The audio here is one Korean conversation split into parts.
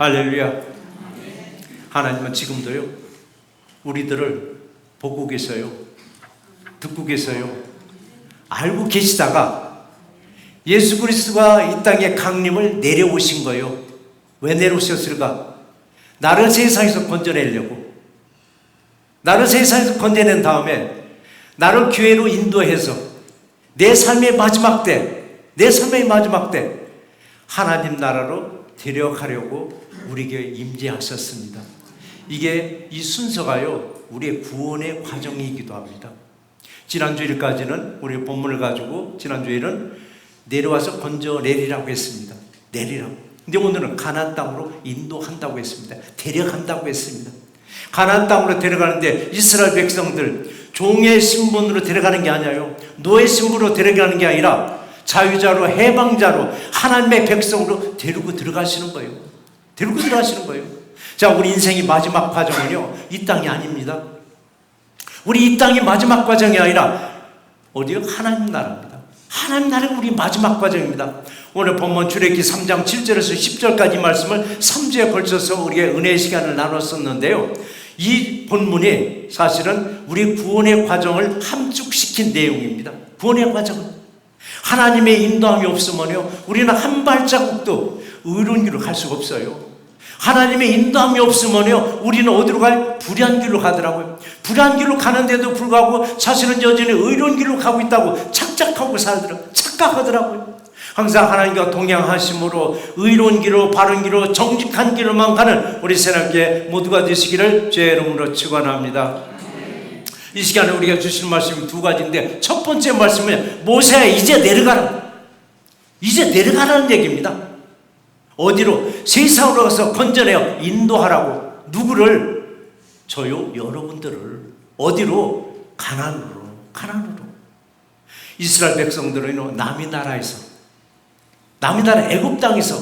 할렐루야. 하나님은 지금도요, 우리들을 보고 계세요. 듣고 계세요. 알고 계시다가 예수 그리스도가 이 땅에 강림을 내려오신 거예요. 왜 내려오셨을까? 나를 세상에서 건져내려고. 나를 세상에서 건져낸 다음에 나를 교회로 인도해서 내 삶의 마지막 때, 하나님 나라로 데려가려고 우리에게 임재하셨습니다. 이게 이 순서가요, 우리의 구원의 과정이기도 합니다. 지난주일까지는 우리 본문을 가지고 지난주에는 내려와서 건져내리라고 했습니다. 내리라고. 근데 오늘은 가나안 땅으로 인도한다고 했습니다. 데려간다고 했습니다. 가나안 땅으로 데려가는데 이스라엘 백성들 종의 신분으로 데려가는 게 아니에요. 노예 신분으로 데려가는 게 아니라 자유자로 해방자로 하나님의 백성으로 데리고 들어가시는 거예요. 데리고 들어가시는 거예요. 자, 우리 인생의 마지막 과정은요, 이 땅이 아닙니다. 우리 이 땅이 마지막 과정이 아니라 어디요? 하나님 나라입니다. 하나님 나라가 우리 마지막 과정입니다. 오늘 본문 출애굽기 3장 7절에서 10절까지 말씀을 3주에 걸쳐서 우리의 은혜의 시간을 나눴었는데요, 이 본문이 사실은 우리 구원의 과정을 함축시킨 내용입니다. 구원의 과정은 하나님의 인도함이 없으면요, 우리는 한 발자국도 의로운 길로 갈 수가 없어요. 하나님의 인도함이 없으면요, 우리는 어디로 가요? 불의한 길로 가더라고요. 불의한 길로 가는데도 불구하고 자신은 여전히 의로운 길로 가고 있다고 착각하더라고요. 항상 하나님과 동행하심으로 의로운 길로, 바른 길로, 정직한 길로만 가는 우리 새롭게 모두가 되시기를 주의 이름으로 축원합니다. 이 시간에 우리가 주시는 말씀이 두 가지인데, 첫 번째 말씀은 모세야 이제 내려가라. 이제 내려가라는 얘기입니다. 어디로? 세상으로 가서 건져내어 인도하라고. 누구를? 저요, 여러분들을. 어디로? 가나안으로. 이스라엘 백성들은 남의 나라에서, 남의 나라 애굽 땅에서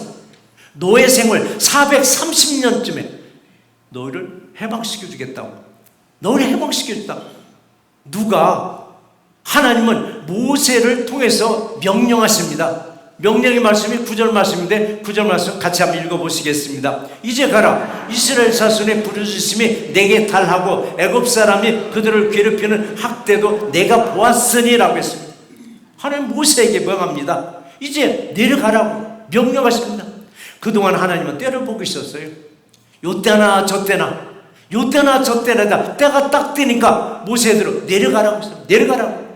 노예 생활 430년쯤에 너희를 해방시켜주겠다고. 너희를 해방시켜주겠다고. 누가? 하나님은 모세를 통해서 명령하십니다. 명령의 말씀이 9절 말씀인데 9절 말씀 같이 한번 읽어보시겠습니다. 이제 가라. 이스라엘 자손의 부르짖음이 내게 달하고 애굽 사람이 그들을 괴롭히는 학대도 내가 보았으니 라고 했습니다. 하나님 모세에게 명합니다. 이제 내려가라고 명령하십니다. 그동안 하나님은 때를 보고 있었어요. 요때나 저때나 때가 딱 되니까 모세들은 내려가라고 했어요. 내려가라고.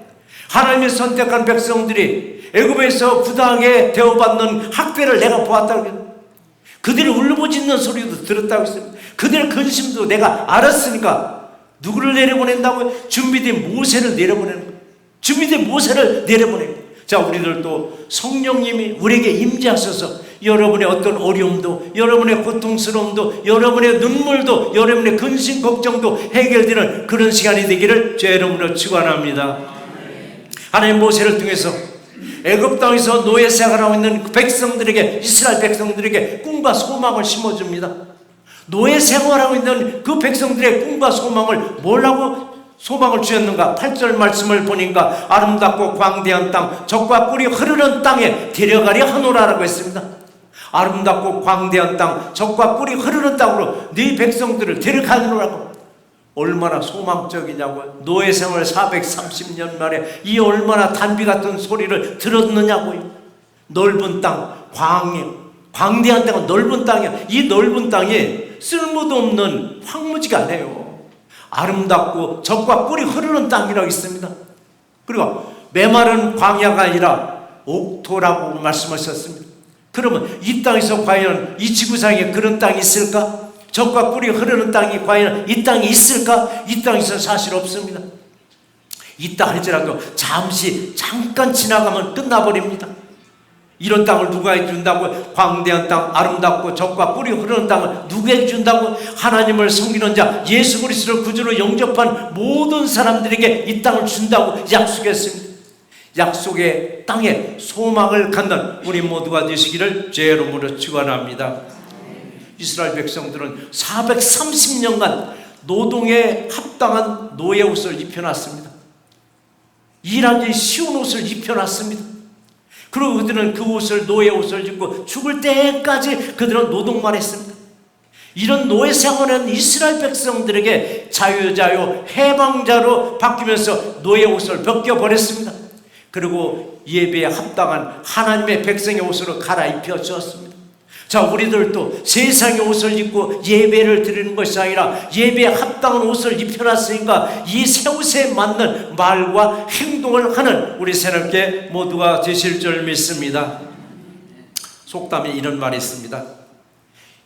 하나님이 선택한 백성들이 애굽에서 부당하게 대우받는 학대를 내가 보았다고 했어요. 그들이 울부짖는 소리도 들었다고 했어요. 그들의 근심도 내가 알았으니까 누구를 내려보낸다고요? 준비된 모세를 내려보내는 거예요. 준비된 모세를 내려보내는 거예요. 자, 우리들도 성령님이 우리에게 임재하셔서 여러분의 어떤 어려움도, 여러분의 고통스러움도, 여러분의 눈물도, 여러분의 근심 걱정도 해결되는 그런 시간이 되기를 주의 이름으로 축원합니다. 하나님 모세를 통해서 애굽 땅에서 노예 생활하고 있는 백성들에게, 이스라엘 백성들에게 꿈과 소망을 심어줍니다. 노예 생활하고 있는 그 백성들의 꿈과 소망을 뭐라고 소망을 주셨는가? 8절 말씀을 보니까 아름답고 광대한 땅, 젖과 꿀이 흐르는 땅에 데려가려 하노라라고 했습니다. 아름답고 광대한 땅, 젖과 꿀이 흐르는 땅으로 네 백성들을 데려가노라고. 얼마나 소망적이냐고요. 노예 생활 430년 만에 이 얼마나 단비 같은 소리를 들었느냐고요. 넓은 땅, 광대한 땅은 넓은 땅이야. 이 넓은 땅이 쓸모도 없는 황무지가 아니에요. 아름답고 젖과 꿀이 흐르는 땅이라고 있습니다. 그리고 메마른 광야가 아니라 옥토라고 말씀하셨습니다. 그러면 이 땅에서 과연 이 지구상에 그런 땅이 있을까? 젖과 꿀이 흐르는 땅이 과연 이 땅이 있을까? 이 땅에서 사실 없습니다. 있다 할지라도 잠깐 지나가면 끝나버립니다. 이런 땅을 누가 해준다고? 광대한 땅, 아름답고 젖과 꿀이 흐르는 땅을 누구에게 준다고? 하나님을 섬기는 자, 예수 그리스도를 구주로 영접한 모든 사람들에게 이 땅을 준다고 약속했습니다. 약속의 땅에 소망을 갖는 우리 모두가 되시기를 주의 이름으로 축원합니다. 이스라엘 백성들은 430년간 노동에 합당한 노예 옷을 입혀놨습니다. 일하기 쉬운 옷을 입혀놨습니다. 그리고 그들은 그 옷을, 노예 옷을 입고 죽을 때까지 그들은 노동만 했습니다. 이런 노예 생활은 이스라엘 백성들에게 자유자유 해방자로 바뀌면서 노예 옷을 벗겨버렸습니다. 그리고 예배에 합당한 하나님의 백성의 옷으로 갈아입혀 주었습니다. 자, 우리들도 세상의 옷을 입고 예배를 드리는 것이 아니라 예배에 합당한 옷을 입혀놨으니까 이 새 옷에 맞는 말과 행동을 하는 우리 새롭게 모두가 되실 줄 믿습니다. 속담에 이런 말이 있습니다.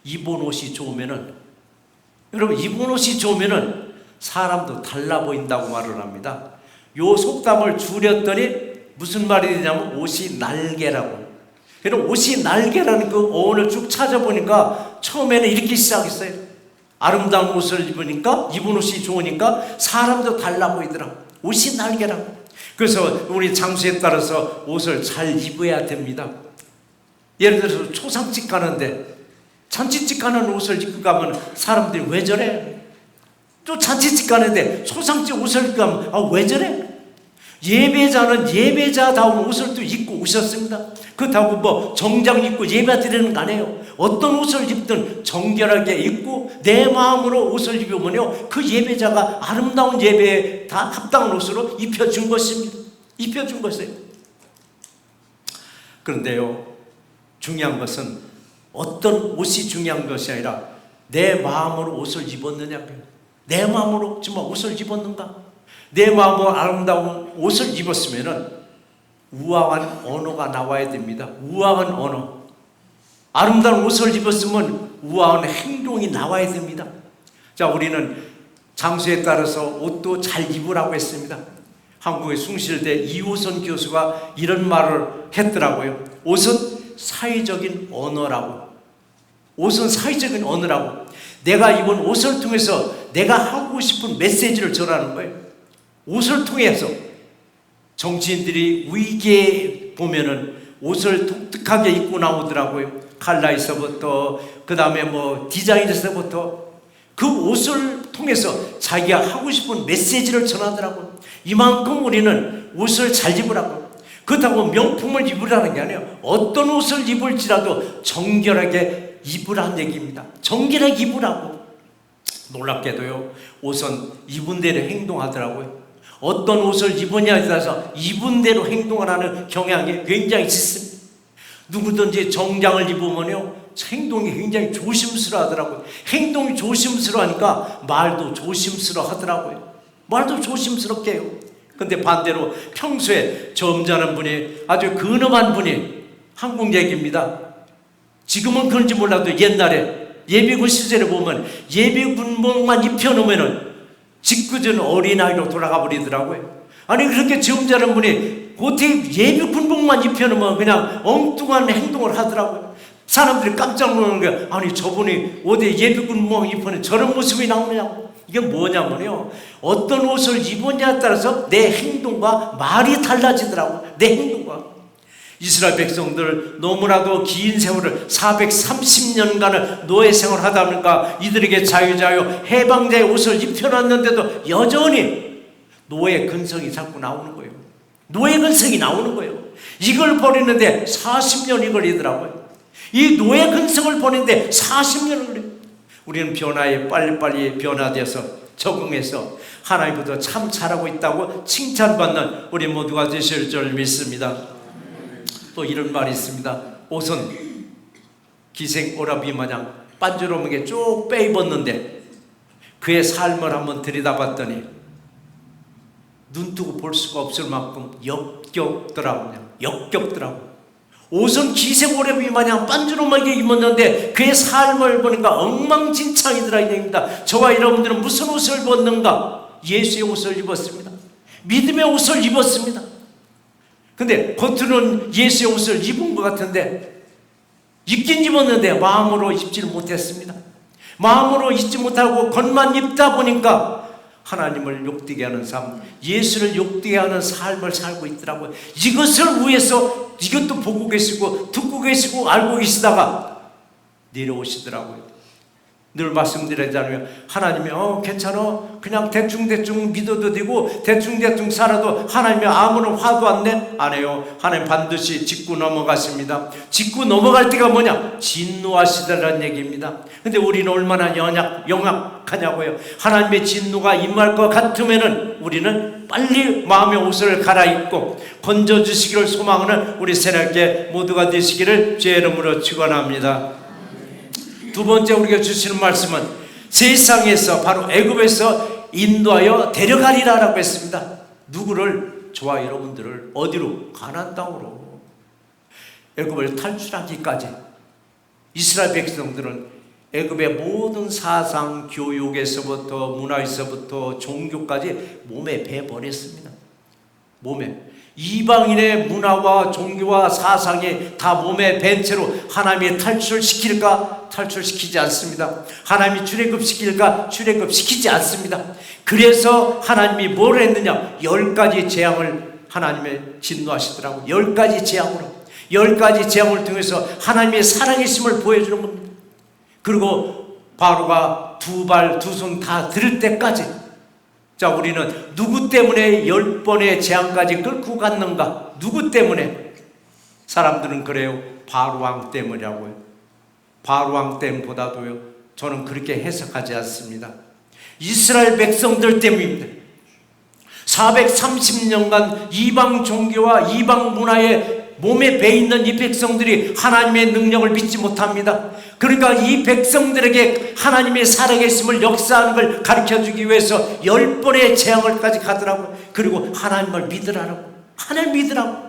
입은 옷이 좋으면은, 여러분, 입은 옷이 좋으면은 사람도 달라 보인다고 말을 합니다. 요 속담을 줄였더니 무슨 말이 되냐면 옷이 날개라고. 그럼 옷이 날개라는 그 어원을 쭉 찾아보니까 처음에는 이렇게 시작했어요. 아름다운 옷을 입으니까, 입은 옷이 좋으니까 사람도 달라 보이더라고. 옷이 날개라고. 그래서 우리 장소에 따라서 옷을 잘 입어야 됩니다. 예를 들어서 초상집 가는데 잔치집 가는 옷을 입고 가면 사람들이 왜 저래? 또 잔치집 가는데 초상집 옷을 입고 가면 왜 저래? 예배자는 예배자다운 옷을 또 입고 오셨습니다. 그렇다고 뭐 정장 입고 예배 드리는 거 아니에요. 어떤 옷을 입든 정결하게 입고 내 마음으로 옷을 입으면요, 그 예배자가 아름다운 예배에 다 합당한 옷으로 입혀준 것입니다. 입혀준 것이에요. 그런데요, 중요한 것은 어떤 옷이 중요한 것이 아니라 내 마음으로 옷을 입었느냐고요. 내 마음으로 정말 옷을 입었는가? 내 마음으로 아름다운 옷을 입었으면은 우아한 언어가 나와야 됩니다. 우아한 언어. 아름다운 옷을 입었으면 우아한 행동이 나와야 됩니다. 자, 우리는 장소에 따라서 옷도 잘 입으라고 했습니다. 한국의 숭실대 이호선 교수가 이런 말을 했더라고요. 옷은 사회적인 언어라고. 옷은 사회적인 언어라고. 내가 입은 옷을 통해서 내가 하고 싶은 메시지를 전하는 거예요. 옷을 통해서. 정치인들이 위기에 보면은 옷을 독특하게 입고 나오더라고요. 칼라에서부터, 그 다음에 뭐 디자인에서부터 그 옷을 통해서 자기가 하고 싶은 메시지를 전하더라고요. 이만큼 우리는 옷을 잘 입으라고. 그렇다고 명품을 입으라는 게 아니에요. 어떤 옷을 입을지라도 정결하게 입으라는 얘기입니다. 정결하게 입으라고. 놀랍게도요, 옷은 입은 대로 행동하더라고요. 어떤 옷을 입으냐에 따라서 입은 대로 행동을 하는 경향이 굉장히 짙습니다. 누구든지 정장을 입으면요, 행동이 굉장히 조심스러워하더라고요. 행동이 조심스러워하니까 말도 조심스러워하더라고요. 말도 조심스럽게 해요. 근데 반대로 평소에 점잖은 분이, 아주 근엄한 분이, 한국 얘기입니다. 지금은 그런지 몰라도 옛날에 예비군 시절에 보면 예비군복만 입혀놓으면은 짓궂은 어린아이로 돌아가 버리더라고요. 아니, 그렇게 점잖은 분이 어떻게 예비군복만 입혀놓으면 그냥 엉뚱한 행동을 하더라고요. 사람들이 깜짝 놀라는 거예요. 아니, 저분이 어디 예비군복 입혀놓으면 저런 모습이 나오냐고. 이게 뭐냐면요, 어떤 옷을 입었냐에 따라서 내 행동과 말이 달라지더라고요. 내 행동과. 이스라엘 백성들 너무나도 긴 세월을 430년간을 노예 생활을 하다 보니까 이들에게 자유자유 해방자의 옷을 입혀놨는데도 여전히 노예 근성이 자꾸 나오는 거예요. 노예 근성이 나오는 거예요. 이걸 버리는데 40년이 걸리더라고요. 이 노예 근성을 버리는데 40년을 걸려요. 우리는 변화에 빨리빨리 변화돼서 적응해서 하나님부터 참 잘하고 있다고 칭찬받는 우리 모두가 되실 줄 믿습니다. 또 이런 말이 있습니다. 옷은 기생 오라비 마냥 빤주름하게 쭉 빼입었는데 그의 삶을 한번 들여다봤더니 눈 뜨고 볼 수가 없을 만큼 역겹더라고요. 역겹더라고요. 옷은 기생 오라비 마냥 빤주름하게 입었는데 그의 삶을 보니까 엉망진창이더라 이 얘기입니다. 저와 여러분들은 무슨 옷을 입었는가? 예수의 옷을 입었습니다. 믿음의 옷을 입었습니다. 근데 겉으로는 예수의 옷을 입은 것 같은데 입긴 입었는데 마음으로 입지를 못했습니다. 마음으로 입지 못하고 겉만 입다 보니까 하나님을 욕되게 하는 삶, 예수를 욕되게 하는 삶을 살고 있더라고요. 이것을 위해서 이것도 보고 계시고 듣고 계시고 알고 계시다가 내려오시더라고요. 늘 말씀드리잖아요. 하나님이 괜찮아, 그냥 대충대충 믿어도 되고 대충대충 살아도 하나님이 아무런 화도 안 내? 안 해요. 하나님 반드시 짚고 넘어가십니다. 짚고 넘어갈 때가 뭐냐? 진노하시더라는 얘기입니다. 근데 우리는 얼마나 영악하냐고요. 하나님의 진노가 임할 것 같으면은 우리는 빨리 마음의 옷을 갈아입고 건져주시기를 소망하는 우리 새롭게 모두가 되시기를 주의 이름으로 축원합니다. 두 번째 우리가 주시는 말씀은 세상에서, 바로 애굽에서 인도하여 데려가리라라고 했습니다. 누구를? 저와 여러분들을 어디로? 가나안 땅으로. 애굽을 탈출하기까지 이스라엘 백성들은 애굽의 모든 사상, 교육에서부터 문화에서부터 종교까지 몸에 배버렸습니다. 몸에. 이방인의 문화와 종교와 사상이 다 몸에 밴 채로 하나님이 탈출시킬까? 탈출시키지 않습니다. 하나님이 출애굽시킬까? 출애굽시키지 않습니다. 그래서 하나님이 뭘 했느냐? 10가지 재앙을 하나님의 진노하시더라고요. 10가지 재앙으로. 10가지 재앙을 통해서 하나님의 살아계심을 보여주는 겁니다. 그리고 바로가 두 발 두 손 다 들을 때까지, 자, 우리는 누구 때문에 10번의 재앙까지 끌고 갔는가? 누구 때문에? 사람들은 그래요. 바로왕 때문이라고요. 바로왕 때문보다도요, 저는 그렇게 해석하지 않습니다. 이스라엘 백성들 때문입니다. 430년간 이방 종교와 이방 문화에 몸에 배있는 이 백성들이 하나님의 능력을 믿지 못합니다. 그러니까 이 백성들에게 하나님의 살아계심을, 역사하는 걸 가르쳐주기 위해서 10번의 재앙을까지 가더라고요. 그리고 하나님을 믿으라고. 하나님 믿으라고.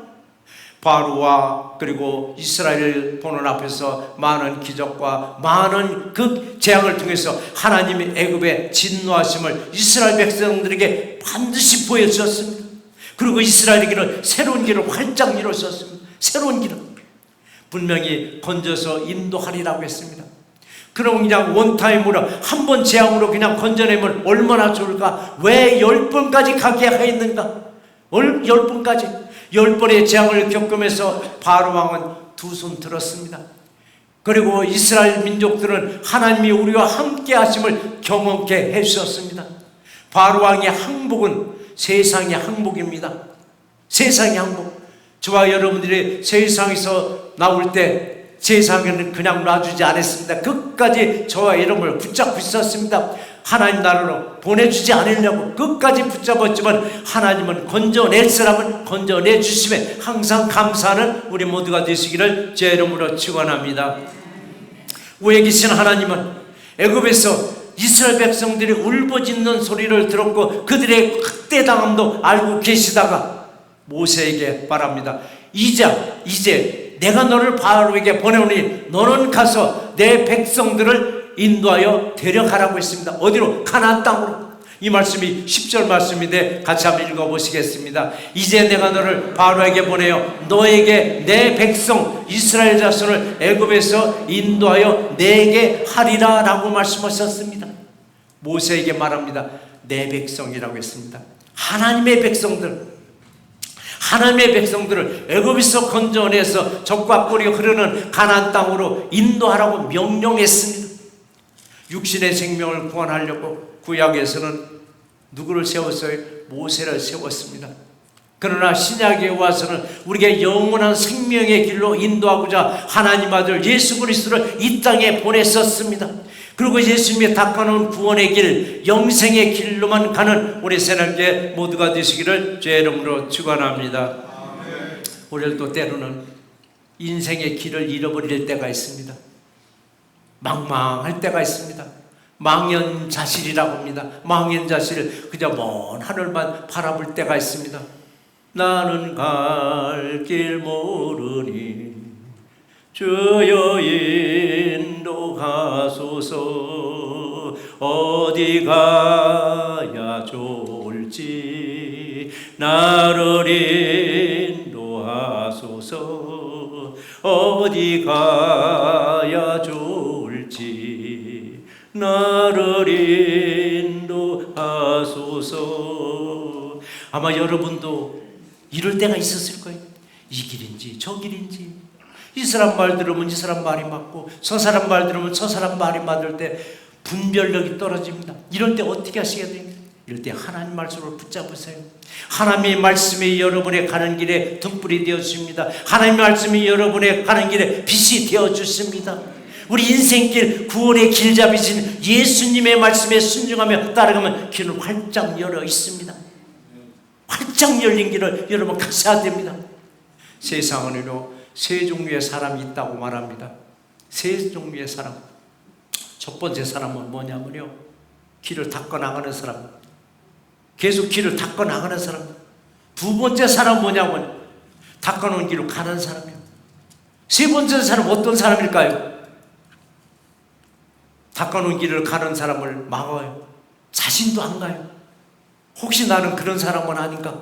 바로와 그리고 이스라엘 보는 앞에서 많은 기적과 많은 그 재앙을 통해서 하나님의 애굽의 진노하심을 이스라엘 백성들에게 반드시 보여주셨습니다. 그리고 이스라엘에게는 새로운 길을 활짝 열어주셨습니다. 새로운 길을 분명히 건져서 인도하리라고 했습니다. 그럼 그냥 원타임으로 한 번 재앙으로 그냥 건져내면 얼마나 좋을까? 왜 10번까지 가게 하였는가? 10번까지 10번의 재앙을 겪으면서 바로왕은 두 손 들었습니다. 그리고 이스라엘 민족들은 하나님이 우리와 함께 하심을 경험케 해주셨습니다. 바로왕의 항복은 세상의 항복입니다. 세상의 항복. 저와 여러분들이 세상에서 나올 때 세상에는 그냥 놔주지 않았습니다. 끝까지 저와 여러분을 붙잡고 있었습니다. 하나님 나라로 보내주지 않으려고 끝까지 붙잡았지만 하나님은 건져낼 사람은 건져내 주심에 항상 감사하는 우리 모두가 되시기를 제 이름으로 축원합니다. 위에 계신 하나님은 애굽에서 이스라엘 백성들이 울부짖는 소리를 들었고 그들의 학대당함도 알고 계시다가 모세에게 말합니다. 이제 내가 너를 바로에게 보내오니 너는 가서 내 백성들을 인도하여 데려가라고 했습니다. 어디로? 가나안 땅으로. 이 말씀이 10절 말씀인데 같이 한번 읽어보시겠습니다. 이제 내가 너를 바로에게 보내어 너에게 내 백성 이스라엘 자손을 애굽에서 인도하여 내게 하리라 라고 말씀하셨습니다. 모세에게 말합니다. 내 백성이라고 했습니다. 하나님의 백성들, 하나님의 백성들을 애굽에서 건져내서 적과 꿀이 흐르는 가나안 땅으로 인도하라고 명령했습니다. 육신의 생명을 구원하려고 구약에서는 누구를 세웠어요? 모세를 세웠습니다. 그러나 신약에 와서는 우리에게 영원한 생명의 길로 인도하고자 하나님 아들 예수 그리스도를 이 땅에 보냈었습니다. 그리고 예수님이 닦아놓은 구원의 길, 영생의 길로만 가는 우리 새롭게 모두가 되시기를 주의 이름으로 축원합니다. 우리를 또 때로는 인생의 길을 잃어버릴 때가 있습니다. 망망할 때가 있습니다. 망연자실이라고 합니다. 망연자실, 그저 먼 하늘만 바라볼 때가 있습니다. 나는 갈 길 모르니 주여 인도하소서. 어디 가야 좋을지 나를 인도하소서. 어디 가야 좋을지 나를 인도하소서. 아마 여러분도 이럴 때가 있었을 거예요. 이 길인지 저 길인지, 이 사람 말 들으면 이 사람 말이 맞고 저 사람 말 들으면 저 사람 말이 맞을 때 분별력이 떨어집니다. 이럴 때 어떻게 하셔야 됩니까? 이럴 때 하나님 말씀을 붙잡으세요. 하나님의 말씀이 여러분의 가는 길에 등불이 되어줍니다. 하나님의 말씀이 여러분의 가는 길에 빛이 되어주십니다. 우리 인생길 구원의 길잡이신 예수님의 말씀에 순종하며 따라가면 길은 활짝 열어 있습니다. 활짝 열린 길을 여러분 가셔야 됩니다. 세상은요, 세 종류의 사람이 있다고 말합니다. 세 종류의 사람. 첫 번째 사람은 뭐냐면요, 길을 닦아 나가는 사람, 계속 길을 닦아 나가는 사람. 두 번째 사람은 뭐냐면 닦아 놓은 길로 가는 사람이에요. 세 번째 사람은 어떤 사람일까요? 닦아 놓은 길을 가는 사람을 막아요. 자신도 안 가요. 혹시 나는 그런 사람은 아닌가?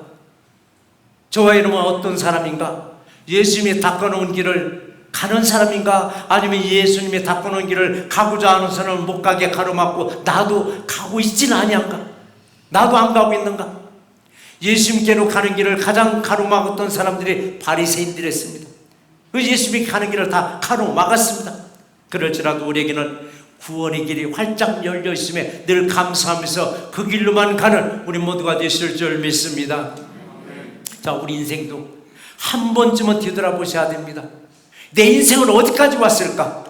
저와 이놈은 어떤 사람인가? 예수님이 닦아 놓은 길을 가는 사람인가? 아니면 예수님이 닦아 놓은 길을 가고자 하는 사람을 못 가게 가로막고 나도 가고 있진 아니한가? 나도 안 가고 있는가? 예수님께로 가는 길을 가장 가로막았던 사람들이 바리새인들이었습니다. 그 예수님이 가는 길을 다 가로막았습니다. 그럴지라도 우리에게는 구원의 길이 활짝 열려 있음에 늘 감사하면서 그 길로만 가는 우리 모두가 되실 줄 믿습니다. 자, 우리 인생도 한 번쯤은 뒤돌아보셔야 됩니다. 내 인생은 어디까지 왔을까?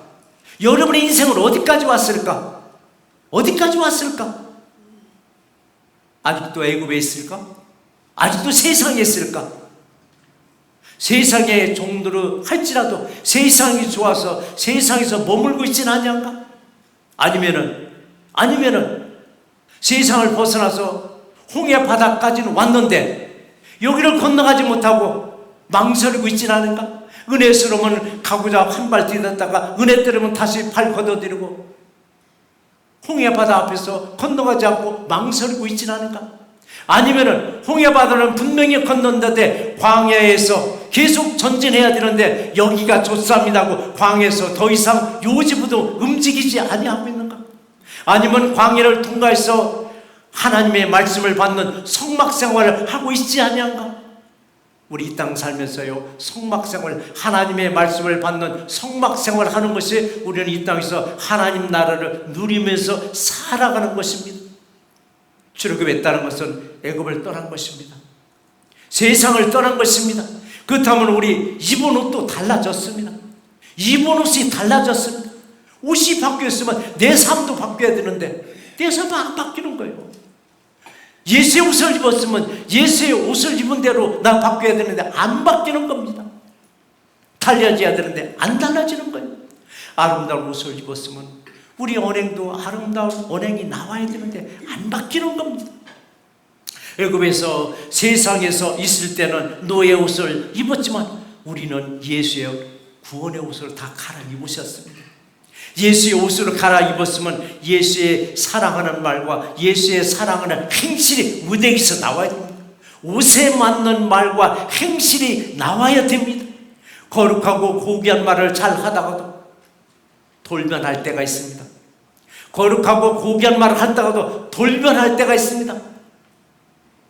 여러분의 인생은 어디까지 왔을까? 어디까지 왔을까? 아직도 애굽에 있을까? 아직도 세상에 있을까? 세상의 종들을 할지라도 세상이 좋아서 세상에서 머물고 있지는 아니한가? 아니면은 세상을 벗어나서 홍해 바다까지는 왔는데 여기를 건너가지 못하고 망설이고 있지는 않은가? 은혜스러우면 가고자 한 발 뛰었다가 은혜 때리면 다시 발 걷어들이고 홍해 바다 앞에서 건너가지 않고 망설이고 있지는 않은가? 아니면은 홍해 바다는 분명히 건넌다되 광야에서 계속 전진해야 되는데 여기가 좋습니다고 광야에서 더 이상 요지부도 움직이지 아니하고 있는가? 아니면 광야를 통과해서 하나님의 말씀을 받는 성막 생활을 하고 있지 아니한가? 우리 이 땅 살면서요, 성막 생활, 하나님의 말씀을 받는 성막 생활을 하는 것이 우리는 이 땅에서 하나님 나라를 누리면서 살아가는 것입니다. 출애굽했다는 것은 애굽을 떠난 것입니다. 세상을 떠난 것입니다. 그렇다면 우리 입은 옷도 달라졌습니다. 입은 옷이 달라졌습니다. 옷이 바뀌었으면 내 삶도 바뀌어야 되는데 내 삶도 안 바뀌는 거예요. 예수의 옷을 입었으면 예수의 옷을 입은 대로 나 바뀌어야 되는데 안 바뀌는 겁니다. 달라져야 되는데 안 달라지는 거예요. 아름다운 옷을 입었으면 우리 언행도 아름다운 언행이 나와야 되는데 안 바뀌는 겁니다. 애굽에서 세상에서 있을 때는 노예 옷을 입었지만 우리는 예수의 구원의 옷을 다 갈아입으셨습니다. 예수의 옷을 갈아입었으면 예수의 사랑하는 말과 예수의 사랑하는 행실이 무대에서 나와야 됩니다. 옷에 맞는 말과 행실이 나와야 됩니다. 거룩하고 고귀한 말을 잘 하다가도 돌변할 때가 있습니다. 거룩하고 고귀한 말을 하다가도 돌변할 때가 있습니다.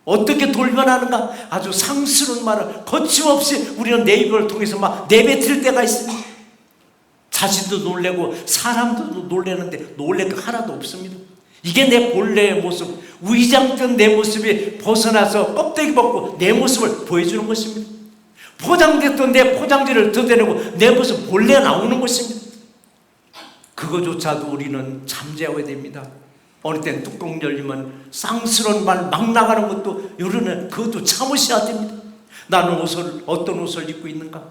어떻게 돌변하는가? 아주 상스러운 말을 거침없이 우리는 내 입을 통해서 막 내뱉을 때가 있습니다. 자신도 놀래고 사람도 놀래는데 놀랄 게 하나도 없습니다. 이게 내 본래의 모습, 위장된 내 모습이 벗어나서 껍데기 벗고 내 모습을 보여주는 것입니다. 포장됐던 내 포장지를 드러내고 내 모습 본래 나오는 것입니다. 그거조차도 우리는 잠재워야 됩니다. 어느 땐 뚜껑 열리면 쌍스러운 말 막 나가는 것도 요런은 그것도 참으셔야 됩니다. 나는 어떤 옷을 입고 있는가?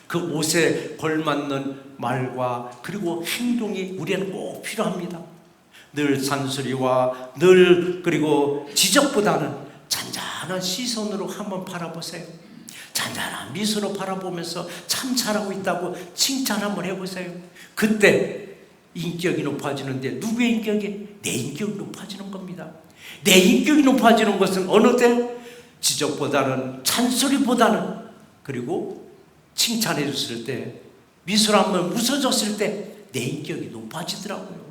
그 옷에 걸맞는 말과 그리고 행동이 우리는 꼭 필요합니다. 늘 잔소리와 늘 그리고 지적보다는 잔잔한 시선으로 한번 바라보세요. 잔잔한 미소로 바라보면서 참 잘하고 있다고 칭찬 한번 해보세요. 그때 인격이 높아지는데 누구의 인격이? 내 인격이 높아지는 겁니다. 내 인격이 높아지는 것은 어느 때? 지적보다는 잔소리보다는 그리고 칭찬해 줬을 때 미소를 한번 웃어줬을 때 내 인격이 높아지더라고요.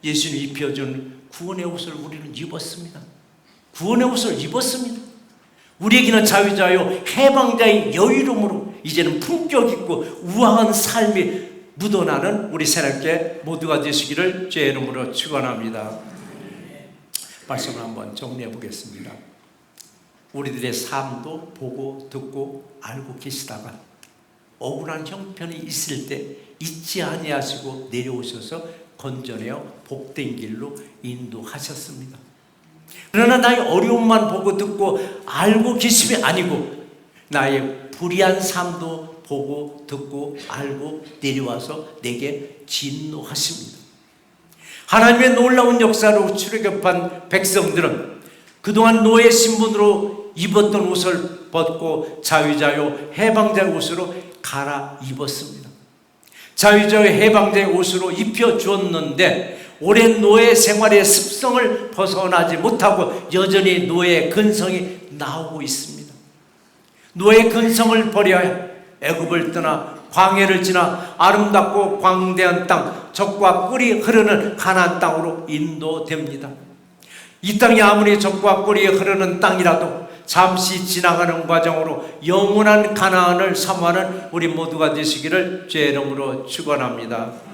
예수님이 입혀준 구원의 옷을 우리는 입었습니다. 구원의 옷을 입었습니다. 우리에게는 자유자요 해방자의 여유로움으로 이제는 품격 있고 우아한 삶이 묻어나는 우리 새롭게 모두가 되시기를 주의 이름으로 축원합니다. 말씀을 한번 정리해 보겠습니다. 우리들의 삶도 보고 듣고 알고 계시다가 억울한 형편이 있을 때 잊지 아니하시고 내려오셔서 건져내어 복된 길로 인도하셨습니다. 그러나 나의 어려움만 보고 듣고 알고 계심이 아니고 나의 불의한 삶도 보고 듣고 알고 내려와서 내게 진노하십니다. 하나님의 놀라운 역사로 출애굽한 백성들은 그동안 노예 신분으로 입었던 옷을 벗고 자유자요 해방자의 옷으로 갈아입었습니다. 자유자요 해방자의 옷으로 입혀주었는데 오랜 노예 생활의 습성을 벗어나지 못하고 여전히 노예의 근성이 나오고 있습니다. 노예의 근성을 버려야 애굽을 떠나 광야를 지나 아름답고 광대한 땅, 젖과 꿀이 흐르는 가나안 땅으로 인도됩니다. 이 땅이 아무리 젖과 꿀이 흐르는 땅이라도 잠시 지나가는 과정으로 영원한 가나안을 사모하는 우리 모두가 되시기를 주의 이름으로 축원합니다.